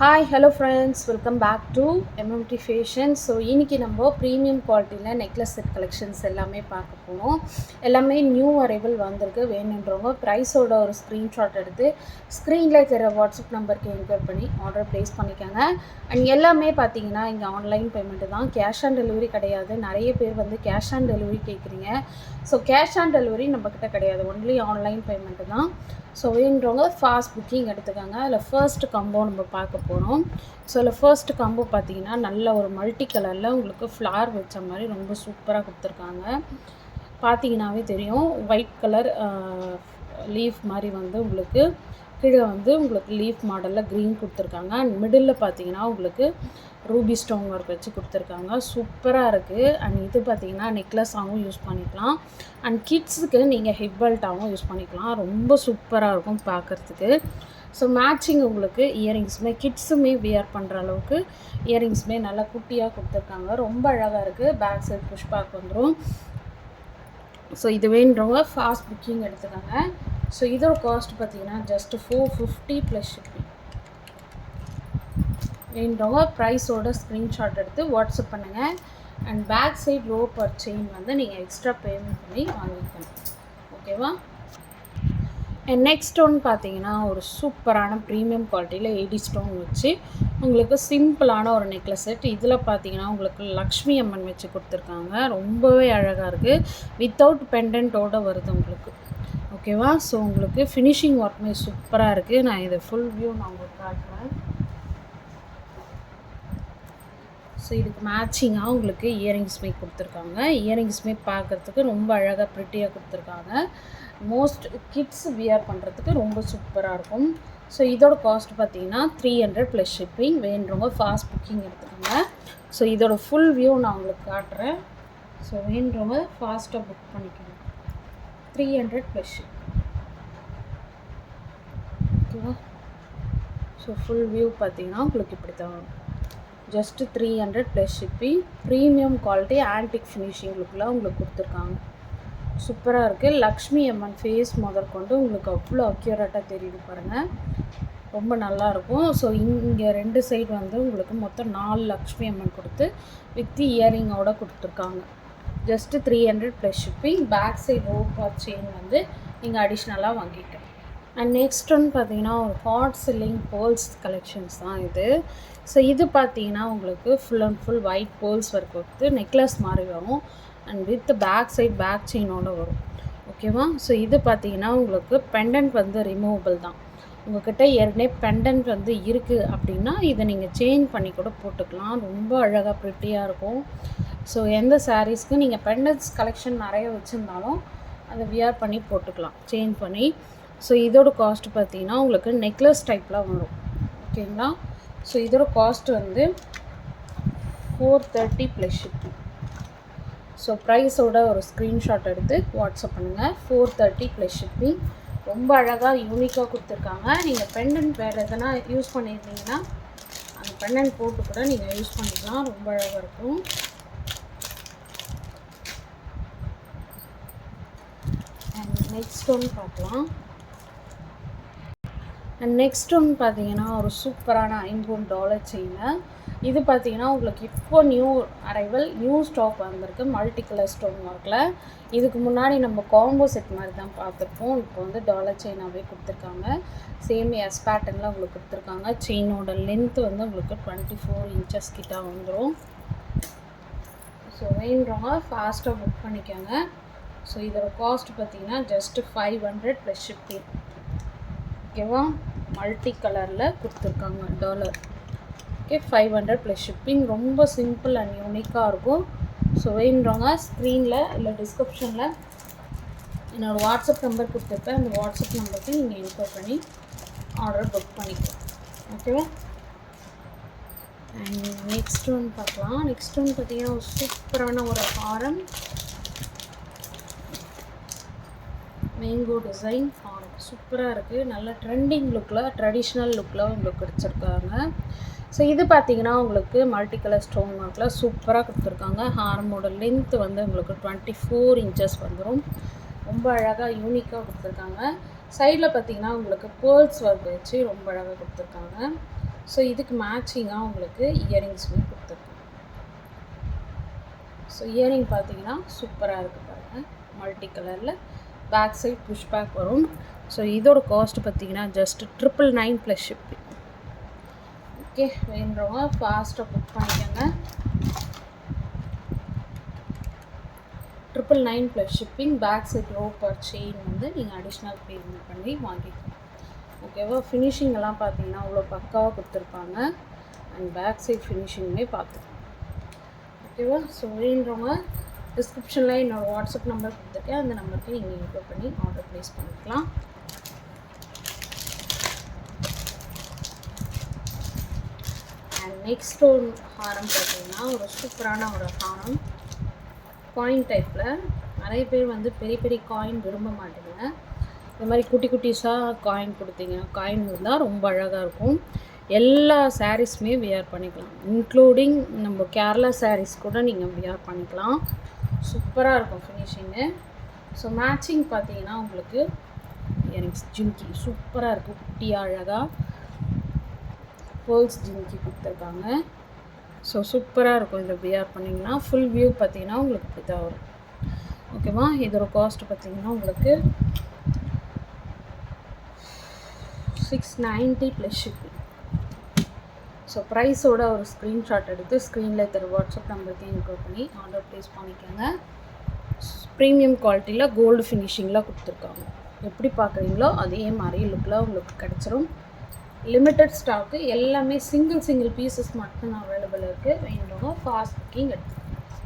Hi hello friends, welcome back to MMT fashion. So இன்றைக்கி நம்ம premium குவாலிட்டியில் necklace set collections எல்லாமே பார்க்க போகிறோம். எல்லாமே நியூ அரைவல் வந்திருக்கு. வேணுன்றவங்க ப்ரைஸோட ஒரு ஸ்க்ரீன்ஷாட் எடுத்து ஸ்க்ரீனில் இருக்கிற வாட்ஸ்அப் நம்பருக்கு என்கொயர் பண்ணி ஆர்டர் ப்ளேஸ் பண்ணிக்கோங்க. அண்ட் எல்லாமே பார்த்தீங்கன்னா இங்கே ஆன்லைன் பேமெண்ட்டு தான், கேஷ் ஆன் டெலிவரி கிடையாது. நிறைய பேர் வந்து கேஷ் ஆன் டெலிவரி கேட்குறீங்க. ஸோ கேஷ் ஆன் டெலிவரி நம்மக்கிட்ட கிடையாது, ஒன்லி ஆன்லைன் பேமெண்ட்டு தான். ஸோ வேணுன்றவங்க ஃபாஸ்ட் புக்கிங் எடுத்துக்காங்க. அதில் ஃபர்ஸ்ட் காம்போ நம்ம பார்க்க போகிறோம். ஸோ அதில் ஃபர்ஸ்ட் காம்போ பார்த்தீங்கன்னா நல்ல ஒரு மல்டி கலரில் உங்களுக்கு ஃப்ளார் வச்ச மாதிரி ரொம்ப சூப்பராக கொடுத்துருக்காங்க. பார்த்தீங்கன்னாவே தெரியும், ஒயிட் கலர் லீஃப் மாதிரி வந்து உங்களுக்கு கீழே வந்து உங்களுக்கு லீஃப் மாடலில் க்ரீன் கொடுத்துருக்காங்க. அண்ட் மிடில் பார்த்தீங்கன்னா உங்களுக்கு ரூபி ஸ்டோன் ஒர்க் வச்சு கொடுத்துருக்காங்க. சூப்பராக இருக்குது. அண்ட் இது பார்த்தீங்கன்னா நெக்லஸாகவும் யூஸ் பண்ணிக்கலாம். அண்ட் கிட்ஸுக்கு நீங்கள் ஹிப் பெல்ட்டாகவும் யூஸ் பண்ணிக்கலாம். ரொம்ப சூப்பராக இருக்கும் பார்க்குறதுக்கு. ஸோ மேட்சிங் உங்களுக்கு இயரிங்ஸுமே கிட்ஸுமே வியர் பண்ணுற அளவுக்கு இயரிங்ஸுமே நல்லா குட்டியாக கொடுத்துருக்காங்க. ரொம்ப அழகாக இருக்குது. பேக் சைட் புஷ் பேக் வந்துடும். ஸோ இது வேணுன்றவங்க ஃபாஸ்ட் புக்கிங் எடுத்துக்காங்க. ஸோ இதோட காஸ்ட் பார்த்தீங்கன்னா ஜஸ்ட் 450 ப்ளஸ் ஷிப்பிங். வேணுன்றவங்க ப்ரைஸோட ஸ்க்ரீன்ஷாட் எடுத்து வாட்ஸ்அப் பண்ணுங்கள். And back side rope or chain வந்து நீங்கள் எக்ஸ்ட்ரா பேமெண்ட் பண்ணி வாங்கிக்கணும். ஓகேவா? அண்ட் நெக்ஸ்ட் ஸ்டோன் பார்த்தீங்கன்னா ஒரு சூப்பரான ப்ரீமியம் குவாலிட்டியில் 80 ஸ்டோன் வச்சு உங்களுக்கு சிம்பிளான ஒரு நெக்லஸ் செட். இதில் பார்த்தீங்கன்னா உங்களுக்கு லக்ஷ்மி அம்மன் வச்சு கொடுத்துருக்காங்க. ரொம்பவே அழகாக இருக்குது. வித்தவுட் பெண்டன்ட்டோடு வருது உங்களுக்கு. ஓகேவா? ஸோ உங்களுக்கு ஃபினிஷிங் ஒர்க்குமே சூப்பராக இருக்குது. நான் இதை ஃபுல் வியூ நான் உங்களுக்கு காட்டுறேன். ஸோ இதுக்கு மேட்சிங்காக உங்களுக்கு இயரிங்ஸுமே கொடுத்துருக்காங்க. இயரிங்ஸுமே பார்க்குறதுக்கு ரொம்ப அழகாக ப்ரிட்டியாக கொடுத்துருக்காங்க. மோஸ்ட் கிட்ஸ் வியர் பண்ணுறதுக்கு ரொம்ப சூப்பராக இருக்கும். ஸோ இதோட காஸ்ட் பார்த்தீங்கன்னா 300 ப்ளஸ் ஷிப்பிங். வேணுறவங்க ஃபாஸ்ட் புக்கிங் எடுத்துக்கோங்க. ஸோ இதோட ஃபுல் வியூ நான் உங்களுக்கு காட்டுறேன். ஸோ வேணுறவங்க ஃபாஸ்ட்டாக புக் பண்ணிக்கோங்க. 300 ப்ளஸ் ஷிப்பிங். ஓகேவா? ஸோ ஃபுல் வியூ பார்த்தீங்கன்னா உங்களுக்கு இப்படி தான் வரும். Just 300 plus shipping. Premium quality antique finishing லுக்கில் உங்களுக்கு கொடுத்துருக்காங்க. சூப்பராக இருக்குது. லக்ஷ்மி அம்மன் ஃபேஸ் முதற்கொண்டு உங்களுக்கு அவ்வளோ அக்யூரேட்டாக தெரியுது பாருங்கள். ரொம்ப நல்லாயிருக்கும். ஸோ இங்கே ரெண்டு சைடு வந்து உங்களுக்கு மொத்தம் 4 லக்ஷ்மி அம்மன் கொடுத்து வித் இயரிங்கோடு கொடுத்துருக்காங்க. Just 300 plus shipping. Back side rope or chain வந்து நீங்கள் அடிஷ்னலாக வாங்கிக்கலாம். அண்ட் நெக்ஸ்ட் ஒன்று பார்த்தீங்கன்னா ஒரு ஹாட் செல்லிங் பேர்ல்ஸ் கலெக்ஷன்ஸ் தான் இது. ஸோ இது பார்த்தீங்கன்னா உங்களுக்கு full and full white pearls work கொடுத்து நெக்லஸ் மாதிரி வரும். And with back side back செயினோடு வரும். ஓகேவா? ஸோ இது பார்த்தீங்கன்னா உங்களுக்கு பெண்டன்ட் வந்து ரிமூவபிள் தான். உங்கள்கிட்ட ஏற்கனவே பெண்டன்ட் வந்து இருக்குது அப்படின்னா இதை நீங்கள் சேஞ்ச் பண்ணி கூட போட்டுக்கலாம். ரொம்ப அழகாக ப்ரிட்டியாக இருக்கும். ஸோ எந்த சாரீஸ்க்கு நீங்கள் பெண்டன்ட்ஸ் கலெக்ஷன் நிறைய வச்சுருந்தாலும் அதை வியர் பண்ணி போட்டுக்கலாம் சேஞ்ச் பண்ணி. ஸோ இதோட காஸ்ட் பார்த்தீங்கன்னா உங்களுக்கு நெக்லஸ் டைப்பில் வரும். ஓகேங்களா? ஸோ இதோட காஸ்ட் வந்து 430 ப்ளஸ் ஷிப்பிங். ஸோ ப்ரைஸோட ஒரு ஸ்க்ரீன்ஷாட் எடுத்து வாட்ஸ்அப் பண்ணுங்கள். 430 ப்ளஸ் ஷிப்பிங். ரொம்ப அழகாக யூனிக்காக கொடுத்துருக்காங்க. நீங்கள் பெண்டன்ட் வேறு எதனா யூஸ் பண்ணியிருந்தீங்கன்னா அந்த பெண்டன்ட் போட்டு கூட நீங்கள் யூஸ் பண்ணிக்கலாம். ரொம்ப அழகாக இருக்கும். அண்ட் நெக்ஸ்ட் ஒன்று பார்க்கலாம். அண்ட் நெக்ஸ்ட் ஒன்று பார்த்தீங்கன்னா ஒரு சூப்பரான $5 செயின். இது பார்த்தீங்கன்னா உங்களுக்கு இப்போ நியூ அரைவல், நியூ ஸ்டாக் வந்திருக்கு மல்டி கலர் ஸ்டோன் ஒர்க்கில். இதுக்கு முன்னாடி நம்ம காம்போ செட் மாதிரி தான் பார்த்துருப்போம். இப்போ வந்து டாலர் செயினாகவே கொடுத்துருக்காங்க. சேம் எஸ் பேட்டர்னில் உங்களுக்கு கொடுத்துருக்காங்க. செயினோட லென்த்து வந்து உங்களுக்கு 24 இன்ச்சஸ் கிட்ட வந்துடும். ஸோ வேணுறவங்க ஃபாஸ்ட்டாக புக் பண்ணிக்கோங்க. ஸோ இதோட காஸ்ட் பார்த்தீங்கன்னா ஜஸ்ட்டு 500 ப்ளஸ் ஷிப்பிங். ஓகேவா? மல்டி கலரில் கொடுத்துருக்காங்க டாலர். Okay, 500 plus shipping. ரொம்ப சிம்பிள் அண்ட் யூனிக்காக இருக்கும். ஸோ வேணுறவங்க ஸ்க்ரீனில் இல்லை டிஸ்கிரிப்ஷனில் என்னோடய வாட்ஸ்அப் நம்பர் கொடுத்துருப்பேன். அந்த வாட்ஸ்அப் நம்பருக்கு நீங்கள் என்கொயர் பண்ணி ஆர்டர் புக் பண்ணிக்கலாம். ஓகேவா? அண்ட் நெக்ஸ்ட் ஒன்று பார்க்கலாம். நெக்ஸ்ட் ஒன்று பார்த்தீங்கன்னா ஒரு சூப்பரான ஒரு ஹாரம், மேங்கோ டிசைன் ஹாரம். சூப்பராக இருக்குது. நல்ல ட்ரெண்டிங் லுக்கில், ட்ரெடிஷ்னல் லுக்கில் உங்களுக்கு கொடுத்துருக்காங்க. ஸோ இது பார்த்தீங்கன்னா உங்களுக்கு மல்டி கலர் ஸ்டோன் ஒர்க்கில் சூப்பராக கொடுத்துருக்காங்க. ஹாரமோட லென்த்து வந்து உங்களுக்கு 24 இன்ச்சஸ் வந்துடும். ரொம்ப அழகாக யூனிக்காக கொடுத்துருக்காங்க. சைடில் பார்த்தீங்கன்னா உங்களுக்கு பேர்ல்ஸ் ஒர்க் வச்சு ரொம்ப அழகாக கொடுத்துருக்காங்க. ஸோ இதுக்கு மேட்சிங்காக உங்களுக்கு இயரிங்ஸுமே கொடுத்துருக்கோம். ஸோ இயரிங் பார்த்தீங்கன்னா சூப்பராக இருக்குது பாருங்கள், மல்டி கலரில். பேக் சைட் புஷ் பேக் வரும். ஸோ இதோட காஸ்ட் பார்த்தீங்கன்னா ஜஸ்ட் 999 ப்ளஸ் ஷிப்பிங். ஓகே, வேணுறவங்க ஃபாஸ்ட்டாக புக் பண்ணிக்கோங்க. 999 plus shipping. Back side rope or chain வந்து நீங்கள் அடிஷ்னல் பேமெண்ட் பண்ணி வாங்கிக்கலாம். ஓகேவா? ஃபினிஷிங் எல்லாம் பார்த்தீங்கன்னா அவ்வளோ பக்காவாக கொடுத்துருப்பாங்க. அண்ட் பேக் சைட் ஃபினிஷிங்குமே பார்த்துக்கலாம். ஓகேவா? ஸோ வேணுறவங்க டிஸ்கிரிப்ஷனில் என்னோடய வாட்ஸ்அப் நம்பர் கொடுத்துருக்கேன், அந்த நம்பருக்கு நீங்கள் இன்ஃபோ பண்ணி ஆர்டர் ப்ளேஸ் பண்ணிக்கலாம். அண்ட் நெக்ஸ்ட் ஒரு ஹாரம் பார்த்தீங்கன்னா ஒரு சூப்பரான ஒரு ஹாரம், காயின் டைப்பில். நிறைய பேர் வந்து பெரிய பெரிய காயின் விரும்ப மாட்டேங்க. இந்த மாதிரி குட்டி குட்டிஸாக காயின் கொடுத்தீங்க, காயின் இருந்தால் ரொம்ப அழகாக இருக்கும். எல்லா சாரீஸுமே வியர் பண்ணிக்கலாம், இன்க்ளூடிங் நம்ம கேரளா சாரீஸ் கூட நீங்கள் வியர் பண்ணிக்கலாம். சூப்பராக இருக்கும் ஃபினிஷிங்கு. ஸோ மேட்சிங் பார்த்தீங்கன்னா உங்களுக்கு இயரிங்ஸ் ஜிம்கி சூப்பராக இருக்கும், குட்டியாக அழகாக பேர்ல்ஸ் ஜிம்கி கொடுத்துருக்காங்க. ஸோ சூப்பராக இருக்கும். இதை வியர் பண்ணிங்கன்னா ஃபுல் வியூ பார்த்தீங்கன்னா உங்களுக்கு இப்படி தான் வரும். ஓகேவா? இதோட காஸ்ட் பார்த்தீங்கன்னா உங்களுக்கு 690 ப்ளஸ் ஷிப்பிங். ஸோ ப்ரைஸோட ஒரு ஸ்க்ரீன்ஷாட் எடுத்து ஸ்க்ரீனில் தர வாட்ஸ்அப் நம்பருக்கு இன்க்ளூட் பண்ணி ஆர்டர் ப்ளேஸ் பண்ணிக்கோங்க. ப்ரீமியம் குவாலிட்டியில் கோல்டு ஃபினிஷிங்கில் கொடுத்துருக்காங்க. எப்படி பார்க்குறீங்களோ அதே மாதிரி லுக்கில் உங்களுக்கு கிடச்சிரும். லிமிட்டட் ஸ்டாக்கு, எல்லாமே சிங்கிள் பீசஸ் மட்டும் அவைலபிள் இருக்குது. வேணும்னா ஃபாஸ்ட் புக்கிங் எடுத்து